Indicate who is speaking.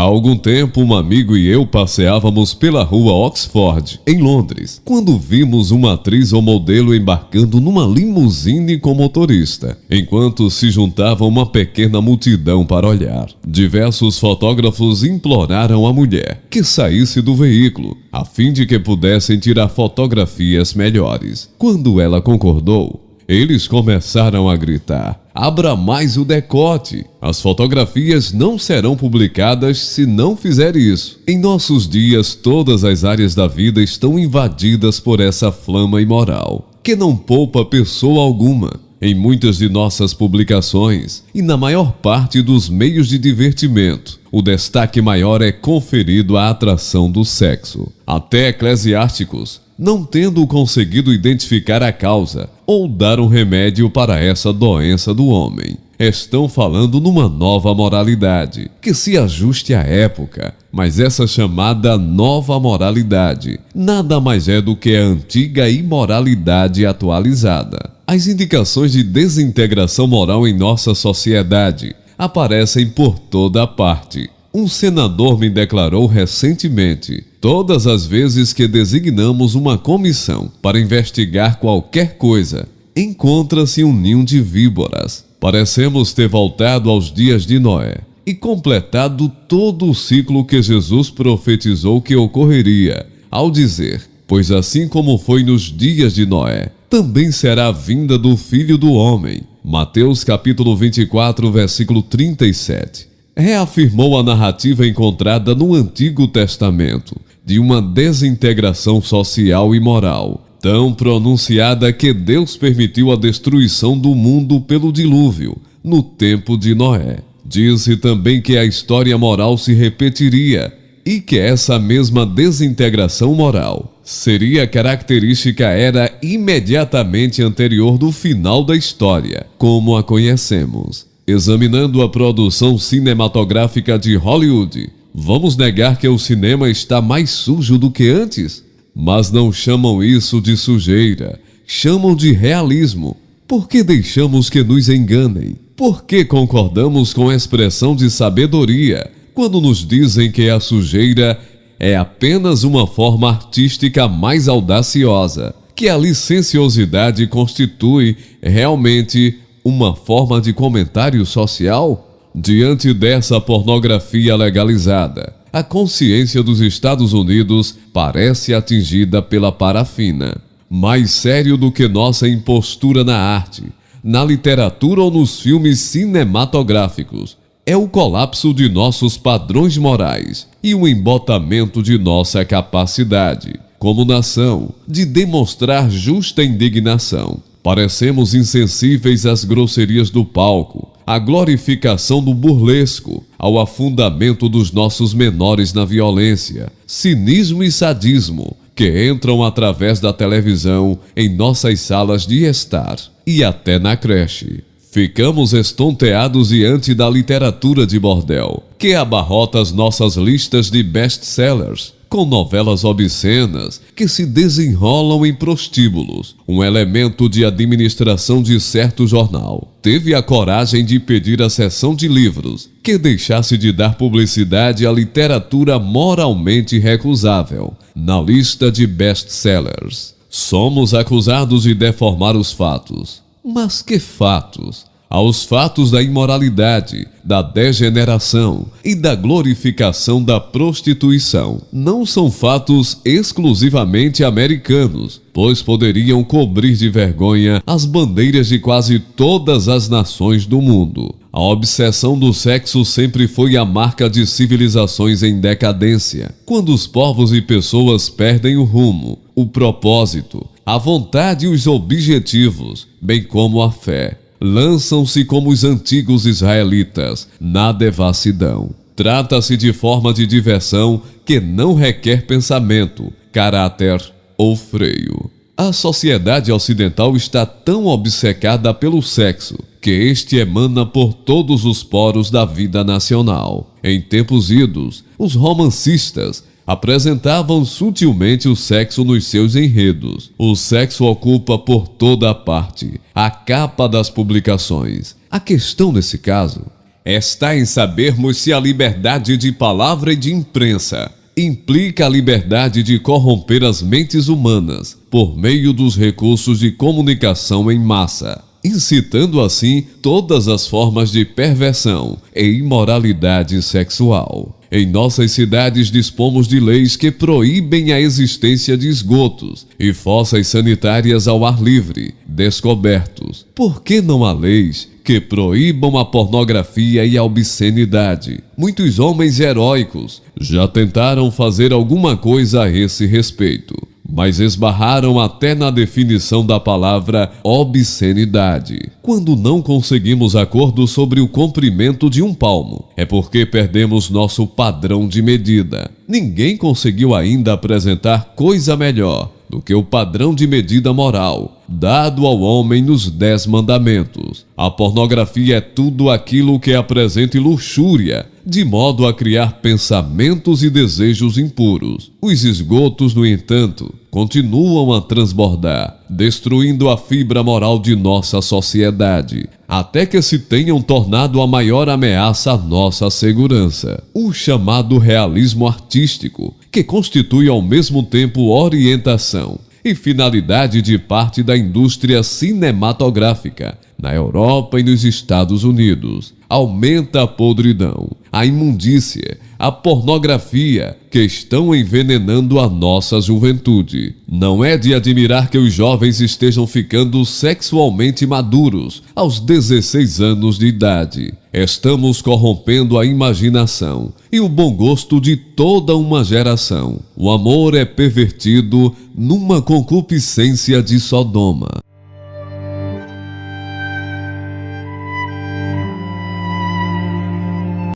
Speaker 1: Há algum tempo, um amigo e eu passeávamos pela rua Oxford, em Londres, quando vimos uma atriz ou modelo embarcando numa limusine com motorista, enquanto se juntava uma pequena multidão para olhar. Diversos fotógrafos imploraram à mulher que saísse do veículo, a fim de que pudessem tirar fotografias melhores. Quando ela concordou, eles começaram a gritar: "Abra mais o decote! As fotografias não serão publicadas se não fizer isso." Em nossos dias, todas as áreas da vida estão invadidas por essa flama imoral, que não poupa pessoa alguma. Em muitas de nossas publicações e na maior parte dos meios de divertimento, o destaque maior é conferido à atração do sexo. Até eclesiásticos, não tendo conseguido identificar a causa ou dar um remédio para essa doença do homem, estão falando numa nova moralidade, que se ajuste à época. Mas essa chamada nova moralidade nada mais é do que a antiga imoralidade atualizada. As indicações de desintegração moral em nossa sociedade aparecem por toda parte. Um senador me declarou recentemente: todas as vezes que designamos uma comissão para investigar qualquer coisa, encontra-se um ninho de víboras. Parecemos ter voltado aos dias de Noé e completado todo o ciclo que Jesus profetizou que ocorreria, ao dizer: "Pois assim como foi nos dias de Noé, também será a vinda do Filho do Homem." Mateus capítulo 24, versículo 37. Reafirmou a narrativa encontrada no Antigo Testamento de uma desintegração social e moral, tão pronunciada que Deus permitiu a destruição do mundo pelo dilúvio, no tempo de Noé. Disse também que a história moral se repetiria e que essa mesma desintegração moral seria característica era imediatamente anterior do final da história, como a conhecemos. Examinando a produção cinematográfica de Hollywood, vamos negar que o cinema está mais sujo do que antes? Mas não chamam isso de sujeira, chamam de realismo. Por que deixamos que nos enganem? Por que concordamos com a expressão de sabedoria quando nos dizem que a sujeira é apenas uma forma artística mais audaciosa, que a licenciosidade constitui realmente uma forma de comentário social? Diante dessa pornografia legalizada, a consciência dos Estados Unidos parece atingida pela parafina. Mais sério do que nossa impostura na arte, na literatura ou nos filmes cinematográficos, é o colapso de nossos padrões morais e o embotamento de nossa capacidade, como nação, de demonstrar justa indignação. Parecemos insensíveis às grosserias do palco, à glorificação do burlesco, ao afundamento dos nossos menores na violência, cinismo e sadismo, que entram através da televisão em nossas salas de estar e até na creche. Ficamos estonteados diante da literatura de bordel, que abarrota as nossas listas de best-sellers, com novelas obscenas que se desenrolam em prostíbulos. Um elemento de administração de certo jornal teve a coragem de pedir à seção de livros que deixasse de dar publicidade à literatura moralmente recusável na lista de best-sellers. Somos acusados de deformar os fatos. Mas que fatos? Aos fatos da imoralidade, da degeneração e da glorificação da prostituição. Não são fatos exclusivamente americanos, pois poderiam cobrir de vergonha as bandeiras de quase todas as nações do mundo. A obsessão do sexo sempre foi a marca de civilizações em decadência, quando os povos e pessoas perdem o rumo, o propósito, a vontade e os objetivos, bem como a fé. Lançam-se como os antigos israelitas, na devassidão. Trata-se de forma de diversão que não requer pensamento, caráter ou freio. A sociedade ocidental está tão obcecada pelo sexo que este emana por todos os poros da vida nacional. Em tempos idos, os romancistas apresentavam sutilmente o sexo nos seus enredos. O sexo ocupa por toda a parte, a capa das publicações. A questão nesse caso está em sabermos se a liberdade de palavra e de imprensa implica a liberdade de corromper as mentes humanas por meio dos recursos de comunicação em massa, incitando assim todas as formas de perversão e imoralidade sexual. Em nossas cidades dispomos de leis que proíbem a existência de esgotos e fossas sanitárias ao ar livre, descobertos. Por que não há leis que proíbam a pornografia e a obscenidade? Muitos homens heróicos já tentaram fazer alguma coisa a esse respeito, mas esbarraram até na definição da palavra obscenidade. Quando não conseguimos acordo sobre o comprimento de um palmo, é porque perdemos nosso padrão de medida. Ninguém conseguiu ainda apresentar coisa melhor do que o padrão de medida moral dado ao homem nos 10 mandamentos. A pornografia é tudo aquilo que apresente luxúria, de modo a criar pensamentos e desejos impuros. Os esgotos, no entanto, continuam a transbordar, destruindo a fibra moral de nossa sociedade, até que se tenham tornado a maior ameaça à nossa segurança. O chamado realismo artístico, que constitui ao mesmo tempo orientação e finalidade de parte da indústria cinematográfica na Europa e nos Estados Unidos, aumenta a podridão, a imundícia, a pornografia que estão envenenando a nossa juventude. Não é de admirar que os jovens estejam ficando sexualmente maduros aos 16 anos de idade. Estamos corrompendo a imaginação e o bom gosto de toda uma geração. O amor é pervertido numa concupiscência de Sodoma.